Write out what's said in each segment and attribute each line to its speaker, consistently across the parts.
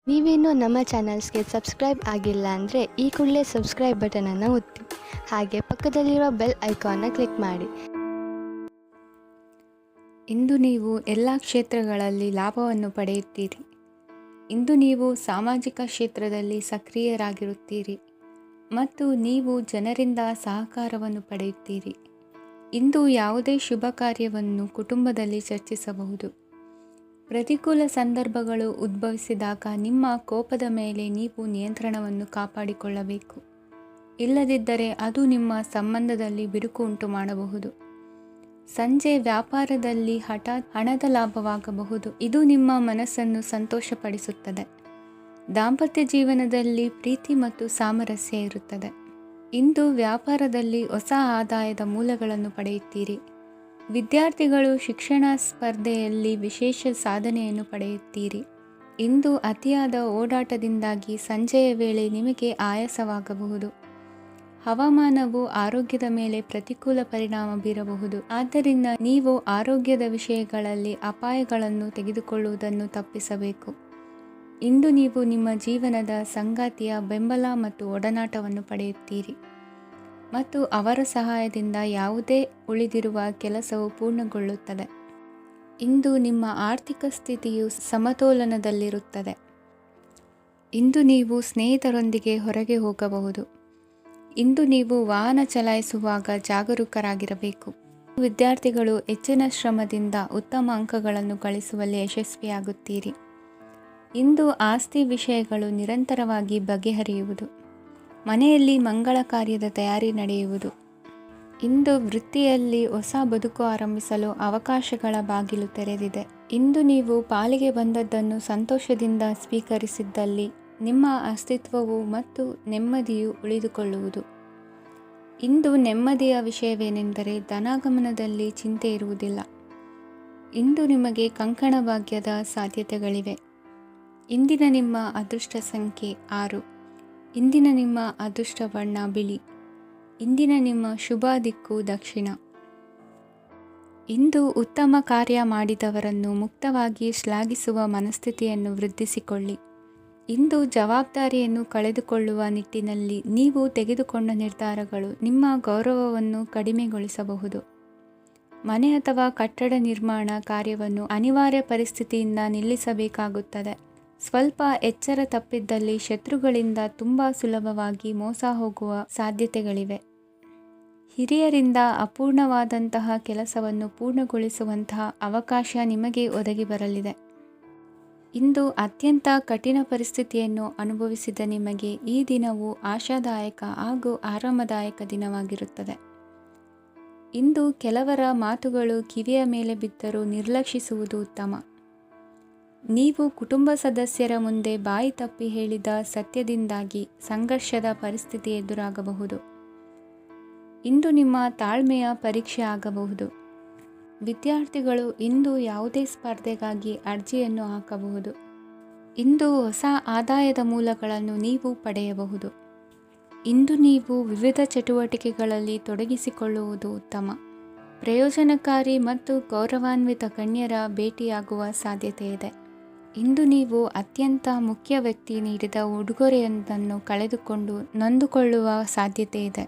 Speaker 1: ನೀವೇನೂ ನಮ್ಮ ಚಾನಲ್ಸ್ಗೆ ಸಬ್ಸ್ಕ್ರೈಬ್ ಆಗಿಲ್ಲ ಅಂದರೆ ಈ ಕೂಡಲೇ ಸಬ್ಸ್ಕ್ರೈಬ್ ಬಟನನ್ನು ಒತ್ತಿ, ಹಾಗೆ ಪಕ್ಕದಲ್ಲಿರುವ ಬೆಲ್ ಐಕಾನ್ನ ಕ್ಲಿಕ್ ಮಾಡಿ.
Speaker 2: ಇಂದು ನೀವು ಎಲ್ಲ ಕ್ಷೇತ್ರಗಳಲ್ಲಿ ಲಾಭವನ್ನು ಪಡೆಯುತ್ತೀರಿ. ಇಂದು ನೀವು ಸಾಮಾಜಿಕ ಕ್ಷೇತ್ರದಲ್ಲಿ ಸಕ್ರಿಯರಾಗಿರುತ್ತೀರಿ ಮತ್ತು ನೀವು ಜನರಿಂದ ಸಹಕಾರವನ್ನು ಪಡೆಯುತ್ತೀರಿ. ಇಂದು ಯಾವುದೇ ಶುಭ ಕಾರ್ಯವನ್ನು ಕುಟುಂಬದಲ್ಲಿ ಚರ್ಚಿಸಬಹುದು. ಪ್ರತಿಕೂಲ ಸಂದರ್ಭಗಳು ಉದ್ಭವಿಸಿದಾಗ ನಿಮ್ಮ ಕೋಪದ ಮೇಲೆ ನೀವು ನಿಯಂತ್ರಣವನ್ನು ಕಾಪಾಡಿಕೊಳ್ಳಬೇಕು. ಇಲ್ಲದಿದ್ದರೆ ಅದು ನಿಮ್ಮ ಸಂಬಂಧದಲ್ಲಿ ಬಿರುಕು ಉಂಟು ಮಾಡಬಹುದು. ಸಂಜೆ ವ್ಯಾಪಾರದಲ್ಲಿ ಹಠಾತ್ ಹಣದ ಲಾಭವಾಗಬಹುದು. ಇದು ನಿಮ್ಮ ಮನಸ್ಸನ್ನು ಸಂತೋಷಪಡಿಸುತ್ತದೆ. ದಾಂಪತ್ಯ ಜೀವನದಲ್ಲಿ ಪ್ರೀತಿ ಮತ್ತು ಸಾಮರಸ್ಯ ಇರುತ್ತದೆ. ಇಂದು ವ್ಯಾಪಾರದಲ್ಲಿ ಹೊಸ ಆದಾಯದ ಮೂಲಗಳನ್ನು ಪಡೆಯುತ್ತೀರಿ. ವಿದ್ಯಾರ್ಥಿಗಳು ಶಿಕ್ಷಣ ಸ್ಪರ್ಧೆಯಲ್ಲಿ ವಿಶೇಷ ಸಾಧನೆಯನ್ನು ಪಡೆಯುತ್ತೀರಿ. ಇಂದು ಅತಿಯಾದ ಓಡಾಟದಿಂದಾಗಿ ಸಂಜೆಯ ವೇಳೆ ನಿಮಗೆ ಆಯಾಸವಾಗಬಹುದು. ಹವಾಮಾನವು ಆರೋಗ್ಯದ ಮೇಲೆ ಪ್ರತಿಕೂಲ ಪರಿಣಾಮ ಬೀರಬಹುದು. ಆದ್ದರಿಂದ ನೀವು ಆರೋಗ್ಯದ ವಿಷಯಗಳಲ್ಲಿ ಅಪಾಯಗಳನ್ನು ತೆಗೆದುಕೊಳ್ಳುವುದನ್ನು ತಪ್ಪಿಸಬೇಕು. ಇಂದು ನೀವು ನಿಮ್ಮ ಜೀವನದ ಸಂಗಾತಿಯ ಬೆಂಬಲ ಮತ್ತು ಒಡನಾಟವನ್ನು ಪಡೆಯುತ್ತೀರಿ ಮತ್ತು ಅವರ ಸಹಾಯದಿಂದ ಯಾವುದೇ ಉಳಿದಿರುವ ಕೆಲಸವು ಪೂರ್ಣಗೊಳ್ಳುತ್ತದೆ. ಇಂದು ನಿಮ್ಮ ಆರ್ಥಿಕ ಸ್ಥಿತಿಯು ಸಮತೋಲನದಲ್ಲಿರುತ್ತದೆ. ಇಂದು ನೀವು ಸ್ನೇಹಿತರೊಂದಿಗೆ ಹೊರಗೆ ಹೋಗಬಹುದು. ಇಂದು ನೀವು ವಾಹನ ಚಲಾಯಿಸುವಾಗ ಜಾಗರೂಕರಾಗಿರಬೇಕು. ವಿದ್ಯಾರ್ಥಿಗಳು ಹೆಚ್ಚಿನ ಶ್ರಮದಿಂದ ಉತ್ತಮ ಅಂಕಗಳನ್ನು ಗಳಿಸುವಲ್ಲಿ ಯಶಸ್ವಿಯಾಗುತ್ತೀರಿ. ಇಂದು ಆಸ್ತಿ ವಿಷಯಗಳು ನಿರಂತರವಾಗಿ ಬಗೆಹರಿಯುವುದು. ಮನೆಯಲ್ಲಿ ಮಂಗಳ ಕಾರ್ಯದ ತಯಾರಿ ನಡೆಯುವುದು. ಇಂದು ವೃತ್ತಿಯಲ್ಲಿ ಹೊಸ ಬದುಕು ಆರಂಭಿಸಲು ಅವಕಾಶಗಳ ಬಾಗಿಲು ತೆರೆದಿದೆ. ಇಂದು ನೀವು ಪಾಲಿಗೆ ಬಂದದ್ದನ್ನು ಸಂತೋಷದಿಂದ ಸ್ವೀಕರಿಸಿದ್ದಲ್ಲಿ ನಿಮ್ಮ ಅಸ್ತಿತ್ವವು ಮತ್ತು ನೆಮ್ಮದಿಯು ಉಳಿದುಕೊಳ್ಳುವುದು. ಇಂದು ನೆಮ್ಮದಿಯ ವಿಷಯವೇನೆಂದರೆ ಧನಾಗಮನದಲ್ಲಿ ಚಿಂತೆ ಇರುವುದಿಲ್ಲ. ಇಂದು ನಿಮಗೆ ಕಂಕಣ ಭಾಗ್ಯದ ಸಾಧ್ಯತೆಗಳಿವೆ. ಇಂದಿನ ನಿಮ್ಮ ಅದೃಷ್ಟ ಸಂಖ್ಯೆ 6. ಇಂದಿನ ನಿಮ್ಮ ಅದೃಷ್ಟ ಬಣ್ಣ ಬಿಳಿ. ಇಂದಿನ ನಿಮ್ಮ ಶುಭ ದಿಕ್ಕು ದಕ್ಷಿಣ. ಇಂದು ಉತ್ತಮ ಕಾರ್ಯ ಮಾಡಿದವರನ್ನು ಮುಕ್ತವಾಗಿ ಶ್ಲಾಘಿಸುವ ಮನಸ್ಥಿತಿಯನ್ನು ವೃದ್ಧಿಸಿಕೊಳ್ಳಿ. ಇಂದು ಜವಾಬ್ದಾರಿಯನ್ನು ಕಳೆದುಕೊಳ್ಳುವ ನಿಟ್ಟಿನಲ್ಲಿ ನೀವು ತೆಗೆದುಕೊಂಡ ನಿರ್ಧಾರಗಳು ನಿಮ್ಮ ಗೌರವವನ್ನು ಕಡಿಮೆಗೊಳಿಸಬಹುದು. ಮನೆ ಅಥವಾ ಕಟ್ಟಡ ನಿರ್ಮಾಣ ಕಾರ್ಯವನ್ನು ಅನಿವಾರ್ಯ ಪರಿಸ್ಥಿತಿಯಿಂದ ನಿಲ್ಲಿಸಬೇಕಾಗುತ್ತದೆ. ಸ್ವಲ್ಪ ಎಚ್ಚರ ತಪ್ಪಿದ್ದಲ್ಲಿ ಶತ್ರುಗಳಿಂದ ತುಂಬ ಸುಲಭವಾಗಿ ಮೋಸ ಹೋಗುವ ಸಾಧ್ಯತೆಗಳಿವೆ. ಹಿರಿಯರಿಂದ ಅಪೂರ್ಣವಾದಂತಹ ಕೆಲಸವನ್ನು ಪೂರ್ಣಗೊಳಿಸುವಂತಹ ಅವಕಾಶ ನಿಮಗೆ ಒದಗಿ ಬರಲಿದೆ. ಇಂದು ಅತ್ಯಂತ ಕಠಿಣ ಪರಿಸ್ಥಿತಿಯನ್ನು ಅನುಭವಿಸಿದ ನಿಮಗೆ ಈ ದಿನವು ಆಶಾದಾಯಕ ಹಾಗೂ ಆರಾಮದಾಯಕ ದಿನವಾಗಿರುತ್ತದೆ. ಇಂದು ಕೆಲವರ ಮಾತುಗಳು ಕಿವಿಯ ಮೇಲೆ ಬಿದ್ದರೂ ನಿರ್ಲಕ್ಷಿಸುವುದು ಉತ್ತಮ. ನೀವು ಕುಟುಂಬ ಸದಸ್ಯರ ಮುಂದೆ ಬಾಯಿ ತಪ್ಪಿ ಹೇಳಿದ ಸತ್ಯದಿಂದಾಗಿ ಸಂಘರ್ಷದ ಪರಿಸ್ಥಿತಿ ಎದುರಾಗಬಹುದು. ಇಂದು ನಿಮ್ಮ ತಾಳ್ಮೆಯ ಪರೀಕ್ಷೆ ಆಗಬಹುದು. ವಿದ್ಯಾರ್ಥಿಗಳು ಇಂದು ಯಾವುದೇ ಸ್ಪರ್ಧೆಗಾಗಿ ಅರ್ಜಿಯನ್ನು ಹಾಕಬಹುದು. ಇಂದು ಹೊಸ ಆದಾಯದ ಮೂಲಗಳನ್ನು ನೀವು ಪಡೆಯಬಹುದು. ಇಂದು ನೀವು ವಿವಿಧ ಚಟುವಟಿಕೆಗಳಲ್ಲಿ ತೊಡಗಿಸಿಕೊಳ್ಳುವುದು ಉತ್ತಮ. ಪ್ರಯೋಜನಕಾರಿ ಮತ್ತು ಗೌರವಾನ್ವಿತ ಗಣ್ಯರ ಭೇಟಿಯಾಗುವ ಸಾಧ್ಯತೆ ಇದೆ. ಇಂದು ನೀವು ಅತ್ಯಂತ ಮುಖ್ಯ ವ್ಯಕ್ತಿ ನೀಡಿದ ಉಡುಗೊರೆಯೊಂದನ್ನು ಕಳೆದುಕೊಂಡು ನೊಂದುಕೊಳ್ಳುವ ಸಾಧ್ಯತೆ ಇದೆ.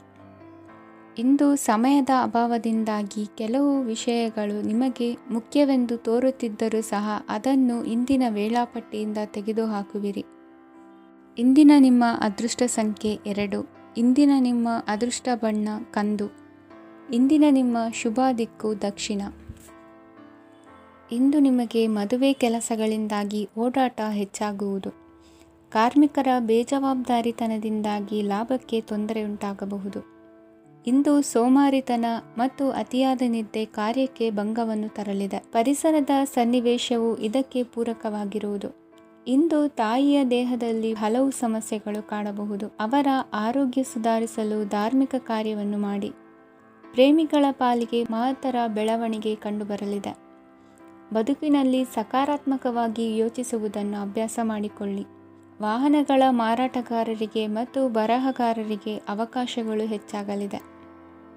Speaker 2: ಇಂದು ಸಮಯದ ಅಭಾವದಿಂದಾಗಿ ಕೆಲವು ವಿಷಯಗಳು ನಿಮಗೆ ಮುಖ್ಯವೆಂದು ತೋರುತ್ತಿದ್ದರೂ ಸಹ ಅದನ್ನು ಇಂದಿನ ವೇಳಾಪಟ್ಟಿಯಿಂದ ತೆಗೆದುಹಾಕುವಿರಿ. ಇಂದಿನ ನಿಮ್ಮ ಅದೃಷ್ಟ ಸಂಖ್ಯೆ 2. ಇಂದಿನ ನಿಮ್ಮ ಅದೃಷ್ಟ ಬಣ್ಣ ಕಂದು. ಇಂದಿನ ನಿಮ್ಮ ಶುಭ ದಿಕ್ಕು ದಕ್ಷಿಣ. ಇಂದು ನಿಮಗೆ ಮದುವೆ ಕೆಲಸಗಳಿಂದಾಗಿ ಓಡಾಟ ಹೆಚ್ಚಾಗುವುದು. ಕಾರ್ಮಿಕರ ಬೇಜವಾಬ್ದಾರಿತನದಿಂದಾಗಿ ಲಾಭಕ್ಕೆ ತೊಂದರೆಯುಂಟಾಗಬಹುದು. ಇಂದು ಸೋಮಾರಿತನ ಮತ್ತು ಅತಿಯಾದ ನಿದ್ದೆ ಕಾರ್ಯಕ್ಕೆ ಭಂಗವನ್ನು ತರಲಿದೆ. ಪರಿಸರದ ಸನ್ನಿವೇಶವು ಇದಕ್ಕೆ ಪೂರಕವಾಗಿರುವುದು. ಇಂದು ತಾಯಿಯ ದೇಹದಲ್ಲಿ ಹಲವು ಸಮಸ್ಯೆಗಳು ಕಾಣಬಹುದು. ಅವರ ಆರೋಗ್ಯ ಸುಧಾರಿಸಲು ಧಾರ್ಮಿಕ ಕಾರ್ಯವನ್ನು ಮಾಡಿ. ಪ್ರೇಮಿಗಳ ಪಾಲಿಗೆ ಮಹತ್ತರ ಬೆಳವಣಿಗೆ ಕಂಡುಬರಲಿದೆ. ಬದುಕಿನಲ್ಲಿ ಸಕಾರಾತ್ಮಕವಾಗಿ ಯೋಚಿಸುವುದನ್ನು ಅಭ್ಯಾಸ ಮಾಡಿಕೊಳ್ಳಿ. ವಾಹನಗಳ ಮಾರಾಟಗಾರರಿಗೆ ಮತ್ತು ಬರಹಗಾರರಿಗೆ ಅವಕಾಶಗಳು ಹೆಚ್ಚಾಗಲಿದೆ.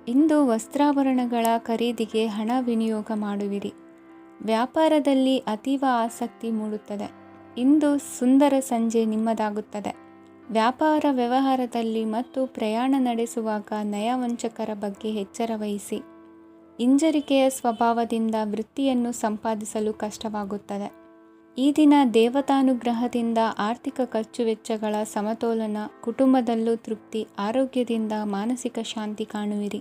Speaker 2: ಇಂದು ವಸ್ತ್ರಾಭರಣಗಳ ಖರೀದಿಗೆ ಹಣ ವಿನಿಯೋಗ ಮಾಡುವಿರಿ. ವ್ಯಾಪಾರದಲ್ಲಿ ಅತೀವ ಆಸಕ್ತಿ ಮೂಡುತ್ತದೆ. ಇಂದು ಸುಂದರ ಸಂಜೆ ನಿಮ್ಮದಾಗುತ್ತದೆ. ವ್ಯಾಪಾರ ವ್ಯವಹಾರದಲ್ಲಿ ಮತ್ತು ಪ್ರಯಾಣ ನಡೆಸುವಾಗ ನಯವಂಚಕರ ಬಗ್ಗೆ ಎಚ್ಚರ ವಹಿಸಿ. ಹಿಂಜರಿಕೆಯ ಸ್ವಭಾವದಿಂದ ವೃತ್ತಿಯನ್ನು ಸಂಪಾದಿಸಲು ಕಷ್ಟವಾಗುತ್ತದೆ. ಈ ದಿನ ದೇವತಾನುಗ್ರಹದಿಂದ ಆರ್ಥಿಕ ಖರ್ಚು ವೆಚ್ಚಗಳ ಸಮತೋಲನ, ಕುಟುಂಬದಲ್ಲೂ ತೃಪ್ತಿ, ಆರೋಗ್ಯದಿಂದ ಮಾನಸಿಕ ಶಾಂತಿ ಕಾಣುವಿರಿ.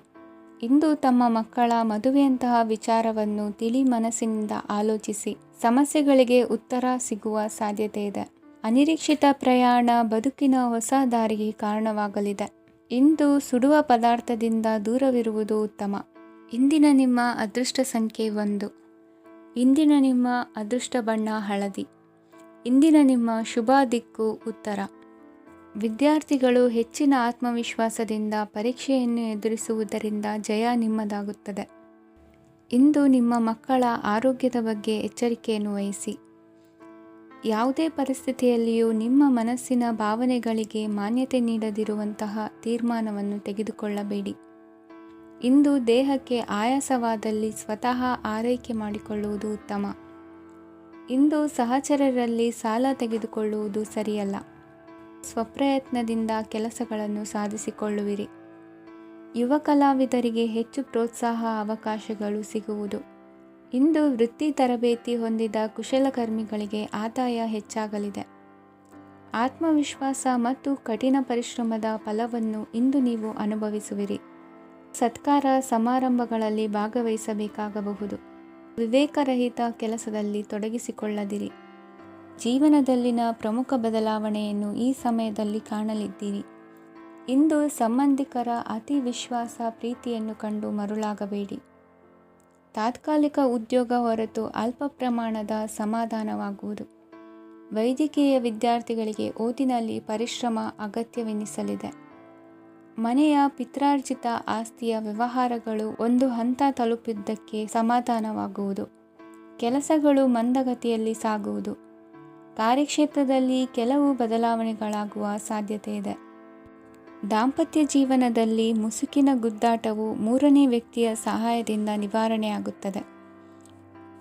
Speaker 2: ಇಂದು ತಮ್ಮ ಮಕ್ಕಳ ಮದುವೆಯಂತಹ ವಿಚಾರವನ್ನು ತಿಳಿ ಮನಸ್ಸಿನಿಂದ ಆಲೋಚಿಸಿ ಸಮಸ್ಯೆಗಳಿಗೆ ಉತ್ತರ ಸಿಗುವ ಸಾಧ್ಯತೆ ಇದೆ. ಅನಿರೀಕ್ಷಿತ ಪ್ರಯಾಣ ಬದುಕಿನ ಹೊಸ ದಾರಿಗೆ ಕಾರಣವಾಗಲಿದೆ. ಇಂದು ಸುಡುವ ಪದಾರ್ಥದಿಂದ ದೂರವಿರುವುದು ಉತ್ತಮ. ಇಂದಿನ ನಿಮ್ಮ ಅದೃಷ್ಟ ಸಂಖ್ಯೆ 1. ಇಂದಿನ ನಿಮ್ಮ ಅದೃಷ್ಟ ಬಣ್ಣ ಹಳದಿ. ಇಂದಿನ ನಿಮ್ಮ ಶುಭ ದಿಕ್ಕು ಉತ್ತರ. ವಿದ್ಯಾರ್ಥಿಗಳು ಹೆಚ್ಚಿನ ಆತ್ಮವಿಶ್ವಾಸದಿಂದ ಪರೀಕ್ಷೆಯನ್ನು ಎದುರಿಸುವುದರಿಂದ ಜಯ ನಿಮ್ಮದಾಗುತ್ತದೆ. ಇಂದು ನಿಮ್ಮ ಮಕ್ಕಳ ಆರೋಗ್ಯದ ಬಗ್ಗೆ ಎಚ್ಚರಿಕೆಯನ್ನು ವಹಿಸಿ. ಯಾವುದೇ ಪರಿಸ್ಥಿತಿಯಲ್ಲಿಯೂ ನಿಮ್ಮ ಮನಸ್ಸಿನ ಭಾವನೆಗಳಿಗೆ ಮಾನ್ಯತೆ ನೀಡದಿರುವಂತಹ ತೀರ್ಮಾನವನ್ನು ತೆಗೆದುಕೊಳ್ಳಬೇಡಿ. ಇಂದು ದೇಹಕ್ಕೆ ಆಯಾಸವಾದಲ್ಲಿ ಸ್ವತಃ ಆರೈಕೆ ಮಾಡಿಕೊಳ್ಳುವುದು ಉತ್ತಮ. ಇಂದು ಸಹಚರರಲ್ಲಿ ಸಾಲ ತೆಗೆದುಕೊಳ್ಳುವುದು ಸರಿಯಲ್ಲ. ಸ್ವಪ್ರಯತ್ನದಿಂದ ಕೆಲಸಗಳನ್ನು ಸಾಧಿಸಿಕೊಳ್ಳುವಿರಿ. ಯುವ ಕಲಾವಿದರಿಗೆ ಹೆಚ್ಚು ಪ್ರೋತ್ಸಾಹ ಅವಕಾಶಗಳು ಸಿಗುವುದು. ಇಂದು ವೃತ್ತಿ ತರಬೇತಿ ಹೊಂದಿದ ಕುಶಲಕರ್ಮಿಗಳಿಗೆ ಆದಾಯ ಹೆಚ್ಚಾಗಲಿದೆ. ಆತ್ಮವಿಶ್ವಾಸ ಮತ್ತು ಕಠಿಣ ಪರಿಶ್ರಮದ ಫಲವನ್ನು ಇಂದು ನೀವು ಅನುಭವಿಸುವಿರಿ. ಸತ್ಕಾರ ಸಮಾರಂಭಗಳಲ್ಲಿ ಭಾಗವಹಿಸಬೇಕಾಗಬಹುದು. ವಿವೇಕರಹಿತ ಕೆಲಸದಲ್ಲಿ ತೊಡಗಿಸಿಕೊಳ್ಳದಿರಿ. ಜೀವನದಲ್ಲಿನ ಪ್ರಮುಖ ಬದಲಾವಣೆಯನ್ನು ಈ ಸಮಯದಲ್ಲಿ ಕಾಣಲಿದ್ದೀರಿ. ಇಂದು ಸಂಬಂಧಿಕರ ಅತಿ ವಿಶ್ವಾಸ ಪ್ರೀತಿಯನ್ನು ಕಂಡು ಮರುಳಾಗಬೇಡಿ. ತಾತ್ಕಾಲಿಕ ಉದ್ಯೋಗ ಹೊರತು ಅಲ್ಪ ಪ್ರಮಾಣದ ಸಮಾಧಾನವಾಗುವುದು. ವೈದ್ಯಕೀಯ ವಿದ್ಯಾರ್ಥಿಗಳಿಗೆ ಓದಿನಲ್ಲಿ ಪರಿಶ್ರಮ ಅಗತ್ಯವೆನಿಸಲಿದೆ. ಮನೆಯ ಪಿತ್ರಾರ್ಜಿತ ಆಸ್ತಿಯ ವ್ಯವಹಾರಗಳು ಒಂದು ಹಂತ ತಲುಪಿದ್ದಕ್ಕೆ ಸಮಾಧಾನವಾಗುವುದು. ಕೆಲಸಗಳು ಮಂದಗತಿಯಲ್ಲಿ ಸಾಗುವುದು. ಕಾರ್ಯಕ್ಷೇತ್ರದಲ್ಲಿ ಕೆಲವು ಬದಲಾವಣೆಗಳಾಗುವ ಸಾಧ್ಯತೆ ಇದೆ. ದಾಂಪತ್ಯ ಜೀವನದಲ್ಲಿ ಮುಸುಕಿನ ಗುದ್ದಾಟವು 3ನೇ ವ್ಯಕ್ತಿಯ ಸಹಾಯದಿಂದ ನಿವಾರಣೆಯಾಗುತ್ತದೆ.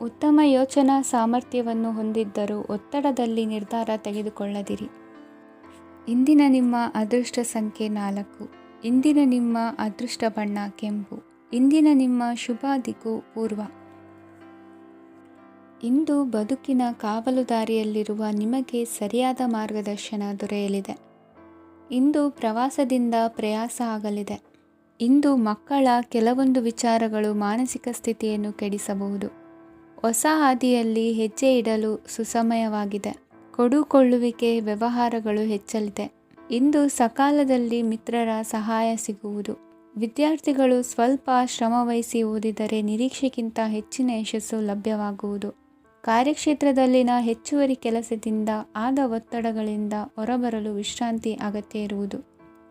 Speaker 2: ಉತ್ತಮ ಯೋಚನಾ ಸಾಮರ್ಥ್ಯವನ್ನು ಹೊಂದಿದ್ದರೂ ಒತ್ತಡದಲ್ಲಿ ನಿರ್ಧಾರ ತೆಗೆದುಕೊಳ್ಳದಿರಿ. ಇಂದಿನ ನಿಮ್ಮ ಅದೃಷ್ಟ ಸಂಖ್ಯೆ 4. ಇಂದಿನ ನಿಮ್ಮ ಅದೃಷ್ಟ ಬಣ್ಣ ಕೆಂಪು. ಇಂದಿನ ನಿಮ್ಮ ಶುಭ ದಿಕ್ಕು ಪೂರ್ವ. ಇಂದು ಬದುಕಿನ ಕಾವಲುದಾರಿಯಲ್ಲಿರುವ ನಿಮಗೆ ಸರಿಯಾದ ಮಾರ್ಗದರ್ಶನ ದೊರೆಯಲಿದೆ. ಇಂದು ಪ್ರವಾಸದಿಂದ ಪ್ರಯಾಸ ಆಗಲಿದೆ. ಇಂದು ಮಕ್ಕಳ ಕೆಲವೊಂದು ವಿಚಾರಗಳು ಮಾನಸಿಕ ಸ್ಥಿತಿಯನ್ನು ಕೆಡಿಸಬಹುದು. ಹೊಸ ಹಾದಿಯಲ್ಲಿ ಹೆಜ್ಜೆ ಇಡಲು ಸುಸಮಯವಾಗಿದೆ. ಕೊಡುಕೊಳ್ಳುವಿಕೆ ವ್ಯವಹಾರಗಳು ಹೆಚ್ಚಲಿದೆ. ಇಂದು ಸಕಾಲದಲ್ಲಿ ಮಿತ್ರರ ಸಹಾಯ ಸಿಗುವುದು. ವಿದ್ಯಾರ್ಥಿಗಳು ಸ್ವಲ್ಪ ಶ್ರಮವಹಿಸಿ ಓದಿದರೆ ನಿರೀಕ್ಷೆಗಿಂತ ಹೆಚ್ಚಿನ ಯಶಸ್ಸು ಲಭ್ಯವಾಗುವುದು. ಕಾರ್ಯಕ್ಷೇತ್ರದಲ್ಲಿನ ಹೆಚ್ಚುವರಿ ಕೆಲಸದಿಂದ ಆದ ಒತ್ತಡಗಳಿಂದ ಹೊರಬರಲು ವಿಶ್ರಾಂತಿ ಅಗತ್ಯ ಇರುವುದು.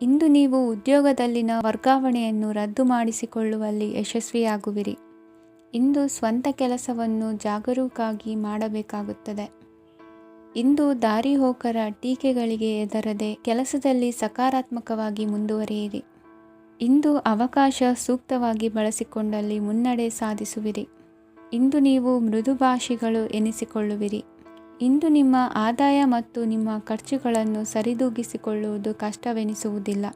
Speaker 2: ಇಂದು ನೀವು ಉದ್ಯೋಗದಲ್ಲಿನ ವರ್ಗಾವಣೆಯನ್ನು ರದ್ದು ಮಾಡಿಸಿಕೊಳ್ಳುವಲ್ಲಿ ಯಶಸ್ವಿಯಾಗುವಿರಿ. ಇಂದು ಸ್ವಂತ ಕೆಲಸವನ್ನು ಜಾಗರೂಕರಾಗಿ ಮಾಡಬೇಕಾಗುತ್ತದೆ. ಇಂದು ದಾರಿಹೋಕರ ಟೀಕೆಗಳಿಗೆ ಹೆದರದೆ ಕೆಲಸದಲ್ಲಿ ಸಕಾರಾತ್ಮಕವಾಗಿ ಮುಂದುವರಿಯಿರಿ. ಇಂದು ಅವಕಾಶ ಸೂಕ್ತವಾಗಿ ಬಳಸಿಕೊಂಡಲ್ಲಿ ಮುನ್ನಡೆ ಸಾಧಿಸುವಿರಿ. ಇಂದು ನೀವು ಮೃದುಭಾಷಿಗಳು ಎನಿಸಿಕೊಳ್ಳುವಿರಿ. ಇಂದು ನಿಮ್ಮ ಆದಾಯ ಮತ್ತು ನಿಮ್ಮ ಖರ್ಚುಗಳನ್ನು ಸರಿದೂಗಿಸಿಕೊಳ್ಳುವುದು ಕಷ್ಟವೆನಿಸುವುದಿಲ್ಲ.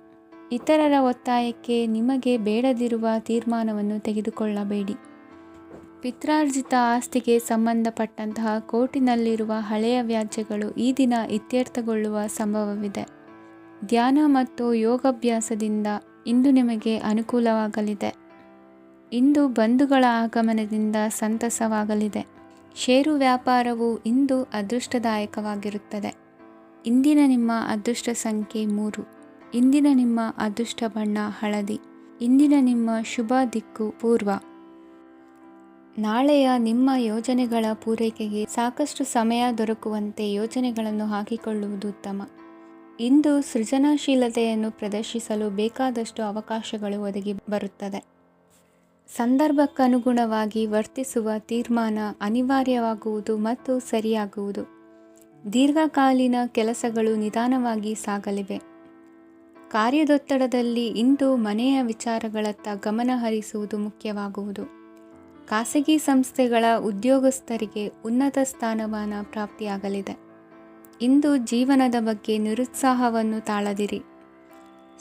Speaker 2: ಇತರರ ಒತ್ತಾಯಕ್ಕೆ ನಿಮಗೆ ಬೇಡದಿರುವ ತೀರ್ಮಾನವನ್ನು ತೆಗೆದುಕೊಳ್ಳಬೇಡಿ. ಪಿತ್ರಾರ್ಜಿತ ಆಸ್ತಿಗೆ ಸಂಬಂಧಪಟ್ಟಂತಹ ಕೋರ್ಟಿನಲ್ಲಿರುವ ಹಳೆಯ ವ್ಯಾಜ್ಯಗಳು ಈ ದಿನ ಇತ್ಯರ್ಥಗೊಳ್ಳುವ ಸಂಭವವಿದೆ. ಧ್ಯಾನ ಮತ್ತು ಯೋಗಾಭ್ಯಾಸದಿಂದ ಇಂದು ನಿಮಗೆ ಅನುಕೂಲವಾಗಲಿದೆ. ಇಂದು ಬಂಧುಗಳ ಆಗಮನದಿಂದ ಸಂತಸವಾಗಲಿದೆ. ಷೇರು ವ್ಯಾಪಾರವು ಇಂದು ಅದೃಷ್ಟದಾಯಕವಾಗಿರುತ್ತದೆ. ಇಂದಿನ ನಿಮ್ಮ ಅದೃಷ್ಟ ಸಂಖ್ಯೆ 3. ಇಂದಿನ ನಿಮ್ಮ ಅದೃಷ್ಟ ಬಣ್ಣ ಹಳದಿ. ಇಂದಿನ ನಿಮ್ಮ ಶುಭ ದಿಕ್ಕು ಪೂರ್ವ. ನಾಳೆಯ ನಿಮ್ಮ ಯೋಜನೆಗಳ ಪೂರೈಕೆಗೆ ಸಾಕಷ್ಟು ಸಮಯ ದೊರಕುವಂತೆ ಯೋಜನೆಗಳನ್ನು ಹಾಕಿಕೊಳ್ಳುವುದು ಉತ್ತಮ. ಇಂದು ಸೃಜನಶೀಲತೆಯನ್ನು ಪ್ರದರ್ಶಿಸಲು ಬೇಕಾದಷ್ಟು ಅವಕಾಶಗಳು ಒದಗಿ ಬರುತ್ತದೆ. ಸಂದರ್ಭಕ್ಕನುಗುಣವಾಗಿ ವರ್ತಿಸುವ ತೀರ್ಮಾನ ಅನಿವಾರ್ಯವಾಗುವುದು ಮತ್ತು ಸರಿಯಾಗುವುದು. ದೀರ್ಘಕಾಲೀನ ಕೆಲಸಗಳು ನಿಧಾನವಾಗಿ ಸಾಗಲಿವೆ. ಕಾರ್ಯದೊತ್ತಡದಲ್ಲಿ ಇಂದು ಮನೆಯ ವಿಚಾರಗಳತ್ತ ಗಮನ ಹರಿಸುವುದು ಮುಖ್ಯವಾಗುವುದು. ಖಾಸಗಿ ಸಂಸ್ಥೆಗಳ ಉದ್ಯೋಗಸ್ಥರಿಗೆ ಉನ್ನತ ಸ್ಥಾನಮಾನ ಪ್ರಾಪ್ತಿಯಾಗಲಿದೆ. ಇಂದು ಜೀವನದ ಬಗ್ಗೆ ನಿರುತ್ಸಾಹವನ್ನು ತಾಳದಿರಿ.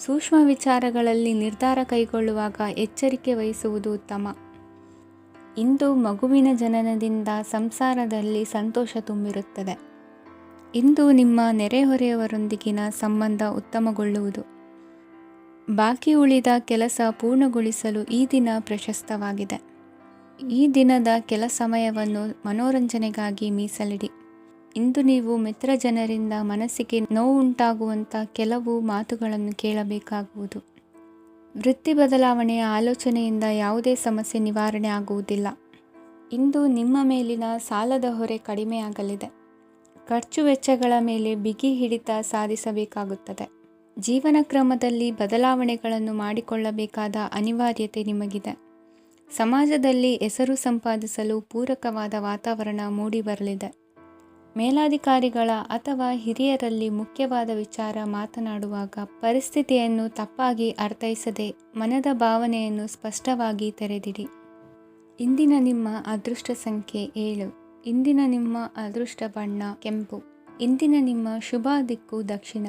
Speaker 2: ಸೂಕ್ಷ್ಮ ವಿಚಾರಗಳಲ್ಲಿ ನಿರ್ಧಾರ ಕೈಗೊಳ್ಳುವಾಗ ಎಚ್ಚರಿಕೆ ವಹಿಸುವುದು ಉತ್ತಮ. ಇಂದು ಮಗುವಿನ ಜನನದಿಂದ ಸಂಸಾರದಲ್ಲಿ ಸಂತೋಷ ತುಂಬಿರುತ್ತದೆ. ಇಂದು ನಿಮ್ಮ ನೆರೆಹೊರೆಯವರೊಂದಿಗಿನ ಸಂಬಂಧ ಉತ್ತಮಗೊಳ್ಳುವುದು. ಬಾಕಿ ಉಳಿದ ಕೆಲಸ ಪೂರ್ಣಗೊಳಿಸಲು ಈ ದಿನ ಪ್ರಶಸ್ತವಾಗಿದೆ. ಈ ದಿನದ ಕೆಲ ಸಮಯವನ್ನು ಮನೋರಂಜನೆಗಾಗಿ ಮೀಸಲಿಡಿ. ಇಂದು ನೀವು ಮಿತ್ರ ಜನರಿಂದ ಮನಸ್ಸಿಗೆ ನೋವುಂಟಾಗುವಂಥ ಕೆಲವು ಮಾತುಗಳನ್ನು ಕೇಳಬೇಕಾಗುವುದು. ವೃತ್ತಿ ಬದಲಾವಣೆಯ ಆಲೋಚನೆಯಿಂದ ಯಾವುದೇ ಸಮಸ್ಯೆ ನಿವಾರಣೆ ಆಗುವುದಿಲ್ಲ. ಇಂದು ನಿಮ್ಮ ಮೇಲಿನ ಸಾಲದ ಹೊರೆ ಕಡಿಮೆಯಾಗಲಿದೆ. ಖರ್ಚು ವೆಚ್ಚಗಳ ಮೇಲೆ ಬಿಗಿ ಹಿಡಿತ ಸಾಧಿಸಬೇಕಾಗುತ್ತದೆ. ಜೀವನ ಕ್ರಮದಲ್ಲಿ ಬದಲಾವಣೆಗಳನ್ನು ಮಾಡಿಕೊಳ್ಳಬೇಕಾದ ಅನಿವಾರ್ಯತೆ ನಿಮಗಿದೆ. ಸಮಾಜದಲ್ಲಿ ಹೆಸರು ಸಂಪಾದಿಸಲು ಪೂರಕವಾದ ವಾತಾವರಣ ಮೂಡಿಬರಲಿದೆ. ಮೇಲಾಧಿಕಾರಿಗಳ ಅಥವಾ ಹಿರಿಯರಲ್ಲಿ ಮುಖ್ಯವಾದ ವಿಚಾರ ಮಾತನಾಡುವಾಗ ಪರಿಸ್ಥಿತಿಯನ್ನು ತಪ್ಪಾಗಿ ಅರ್ಥೈಸದೆ ಮನದ ಭಾವನೆಯನ್ನು ಸ್ಪಷ್ಟವಾಗಿ ತೆರೆದಿಡಿ. ಇಂದಿನ ನಿಮ್ಮ ಅದೃಷ್ಟ ಸಂಖ್ಯೆ 7. ಇಂದಿನ ನಿಮ್ಮ ಅದೃಷ್ಟ ಬಣ್ಣ ಕೆಂಪು. ಇಂದಿನ ನಿಮ್ಮ ಶುಭ ದಿಕ್ಕು ದಕ್ಷಿಣ.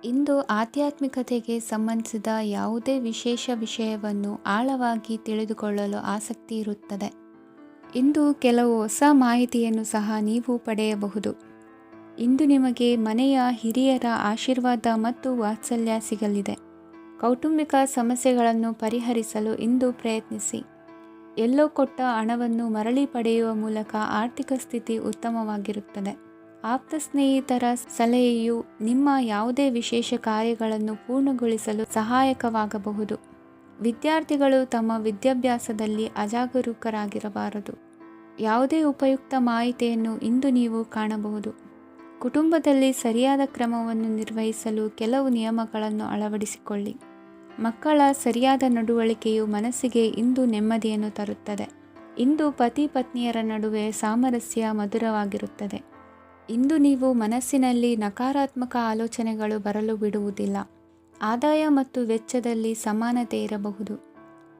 Speaker 2: ಇಂದು ಆಧ್ಯಾತ್ಮಿಕತೆಗೆ ಸಂಬಂಧಿಸಿದ ಯಾವುದೇ ವಿಶೇಷ ವಿಷಯವನ್ನು ಆಳವಾಗಿ ತಿಳಿದುಕೊಳ್ಳಲು ಆಸಕ್ತಿ ಇರುತ್ತದೆ. ಇಂದು ಕೆಲವು ಹೊಸ ಮಾಹಿತಿಯನ್ನು ಸಹ ನೀವು ಪಡೆಯಬಹುದು. ಇಂದು ನಿಮಗೆ ಮನೆಯ ಹಿರಿಯರ ಆಶೀರ್ವಾದ ಮತ್ತು ವಾತ್ಸಲ್ಯ ಸಿಗಲಿದೆ. ಕೌಟುಂಬಿಕ ಸಮಸ್ಯೆಗಳನ್ನು ಪರಿಹರಿಸಲು ಇಂದು ಪ್ರಯತ್ನಿಸಿ. ಎಲ್ಲೋ ಕೊಟ್ಟ ಹಣವನ್ನು ಮರಳಿ ಪಡೆಯುವ ಮೂಲಕ ಆರ್ಥಿಕ ಸ್ಥಿತಿ ಉತ್ತಮವಾಗಿರುತ್ತದೆ. ಆಪ್ತ ಸ್ನೇಹಿತರ ಸಲಹೆಯು ನಿಮ್ಮ ಯಾವುದೇ ವಿಶೇಷ ಕಾರ್ಯಗಳನ್ನು ಪೂರ್ಣಗೊಳಿಸಲು ಸಹಾಯಕವಾಗಬಹುದು. ವಿದ್ಯಾರ್ಥಿಗಳು ತಮ್ಮ ವಿದ್ಯಾಭ್ಯಾಸದಲ್ಲಿ ಅಜಾಗರೂಕರಾಗಿರಬಾರದು. ಯಾವುದೇ ಉಪಯುಕ್ತ ಮಾಹಿತಿಯನ್ನು ಇಂದು ನೀವು ಕಾಣಬಹುದು. ಕುಟುಂಬದಲ್ಲಿ ಸರಿಯಾದ ಕ್ರಮವನ್ನು ನಿರ್ವಹಿಸಲು ಕೆಲವು ನಿಯಮಗಳನ್ನು ಅಳವಡಿಸಿಕೊಳ್ಳಿ. ಮಕ್ಕಳ ಸರಿಯಾದ ನಡವಳಿಕೆಯು ಮನಸ್ಸಿಗೆ ಇಂದು ನೆಮ್ಮದಿಯನ್ನು ತರುತ್ತದೆ. ಇಂದು ಪತಿ ಪತ್ನಿಯರ ನಡುವೆ ಸಾಮರಸ್ಯ ಮಧುರವಾಗಿರುತ್ತದೆ. ಇಂದು ನೀವು ಮನಸ್ಸಿನಲ್ಲಿ ನಕಾರಾತ್ಮಕ ಆಲೋಚನೆಗಳು ಬರಲು ಬಿಡುವುದಿಲ್ಲ. ಆದಾಯ ಮತ್ತು ವೆಚ್ಚದಲ್ಲಿ ಸಮಾನತೆ ಇರಬಹುದು.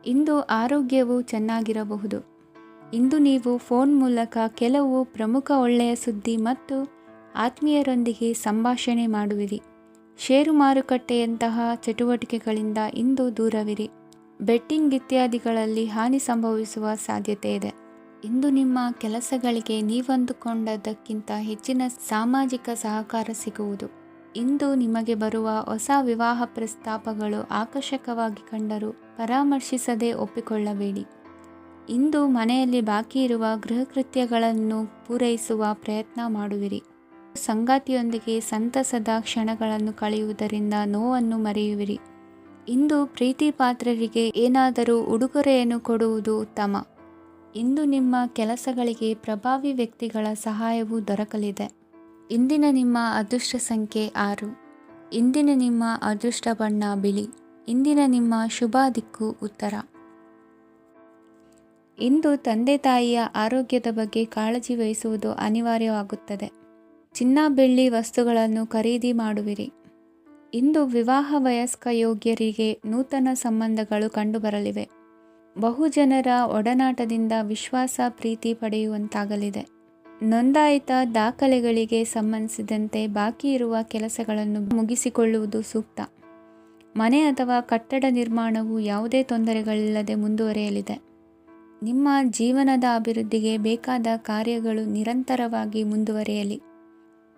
Speaker 2: ಇಂದು ಆರೋಗ್ಯವು ಚೆನ್ನಾಗಿರಬಹುದು. ಇಂದು ನೀವು ಫೋನ್ ಮೂಲಕ ಕೆಲವು ಪ್ರಮುಖ ಒಳ್ಳೆಯ ಸುದ್ದಿ ಮತ್ತು ಆತ್ಮೀಯರೊಂದಿಗೆ ಸಂಭಾಷಣೆ ಮಾಡುವಿರಿ. ಷೇರು ಮಾರುಕಟ್ಟೆಯಂತಹ ಚಟುವಟಿಕೆಗಳಿಂದ ಇಂದು ದೂರವಿರಿ. ಬೆಟ್ಟಿಂಗ್ ಇತ್ಯಾದಿಗಳಲ್ಲಿ ಹಾನಿ ಸಂಭವಿಸುವ ಸಾಧ್ಯತೆ ಇದೆ. ಇಂದು ನಿಮ್ಮ ಕೆಲಸಗಳಿಗೆ ನೀವಂದುಕೊಂಡದ್ದಕ್ಕಿಂತ ಹೆಚ್ಚಿನ ಸಾಮಾಜಿಕ ಸಹಕಾರ ಸಿಗುವುದು. ಇಂದು ನಿಮಗೆ ಬರುವ ಹೊಸ ವಿವಾಹ ಪ್ರಸ್ತಾಪಗಳು ಆಕರ್ಷಕವಾಗಿ ಕಂಡರೂ ಪರಾಮರ್ಶಿಸದೆ ಒಪ್ಪಿಕೊಳ್ಳಬೇಡಿ. ಇಂದು ಮನೆಯಲ್ಲಿ ಬಾಕಿ ಇರುವ ಗೃಹಕೃತ್ಯಗಳನ್ನು ಪೂರೈಸುವ ಪ್ರಯತ್ನ ಮಾಡುವಿರಿ. ಸಂಗಾತಿಯೊಂದಿಗೆ ಸಂತಸದ ಕ್ಷಣಗಳನ್ನು ಕಳೆಯುವುದರಿಂದ ನೋವನ್ನು ಮರೆಯುವಿರಿ. ಇಂದು ಪ್ರೀತಿ ಪಾತ್ರರಿಗೆ ಏನಾದರೂ ಉಡುಗೊರೆಯನ್ನು ಕೊಡುವುದು ಉತ್ತಮ. ಇಂದು ನಿಮ್ಮ ಕೆಲಸಗಳಿಗೆ ಪ್ರಭಾವಿ ವ್ಯಕ್ತಿಗಳ ಸಹಾಯವು ದೊರಕಲಿದೆ. ಇಂದಿನ ನಿಮ್ಮ ಅದೃಷ್ಟ ಸಂಖ್ಯೆ 6. ಇಂದಿನ ನಿಮ್ಮ ಅದೃಷ್ಟ ಬಣ್ಣ ಬಿಳಿ. ಇಂದಿನ ನಿಮ್ಮ ಶುಭ ದಿಕ್ಕು ಉತ್ತರ. ಇಂದು ತಂದೆ ತಾಯಿಯ ಆರೋಗ್ಯದ ಬಗ್ಗೆ ಕಾಳಜಿ ವಹಿಸುವುದು ಅನಿವಾರ್ಯವಾಗುತ್ತದೆ. ಚಿನ್ನ ಬೆಳ್ಳಿ ವಸ್ತುಗಳನ್ನು ಖರೀದಿ ಮಾಡುವಿರಿ. ಇಂದು ವಿವಾಹ ವಯಸ್ಕ ಯೋಗ್ಯರಿಗೆ ನೂತನ ಸಂಬಂಧಗಳು ಕಂಡುಬರಲಿವೆ. ಬಹುಜನರ ಒಡನಾಟದಿಂದ ವಿಶ್ವಾಸ ಪ್ರೀತಿ ಪಡೆಯುವಂತಾಗಲಿದೆ. ನೋಂದಾಯಿತ ದಾಖಲೆಗಳಿಗೆ ಸಂಬಂಧಿಸಿದಂತೆ ಬಾಕಿ ಇರುವ ಕೆಲಸಗಳನ್ನು ಮುಗಿಸಿಕೊಳ್ಳುವುದು ಸೂಕ್ತ. ಮನೆ ಅಥವಾ ಕಟ್ಟಡ ನಿರ್ಮಾಣವು ಯಾವುದೇ ತೊಂದರೆಗಳಿಲ್ಲದೆ ಮುಂದುವರಿಯಲಿದೆ. ನಿಮ್ಮ ಜೀವನದ ಅಭಿವೃದ್ಧಿಗೆ ಬೇಕಾದ ಕಾರ್ಯಗಳು ನಿರಂತರವಾಗಿ ಮುಂದುವರಿಯಲಿ.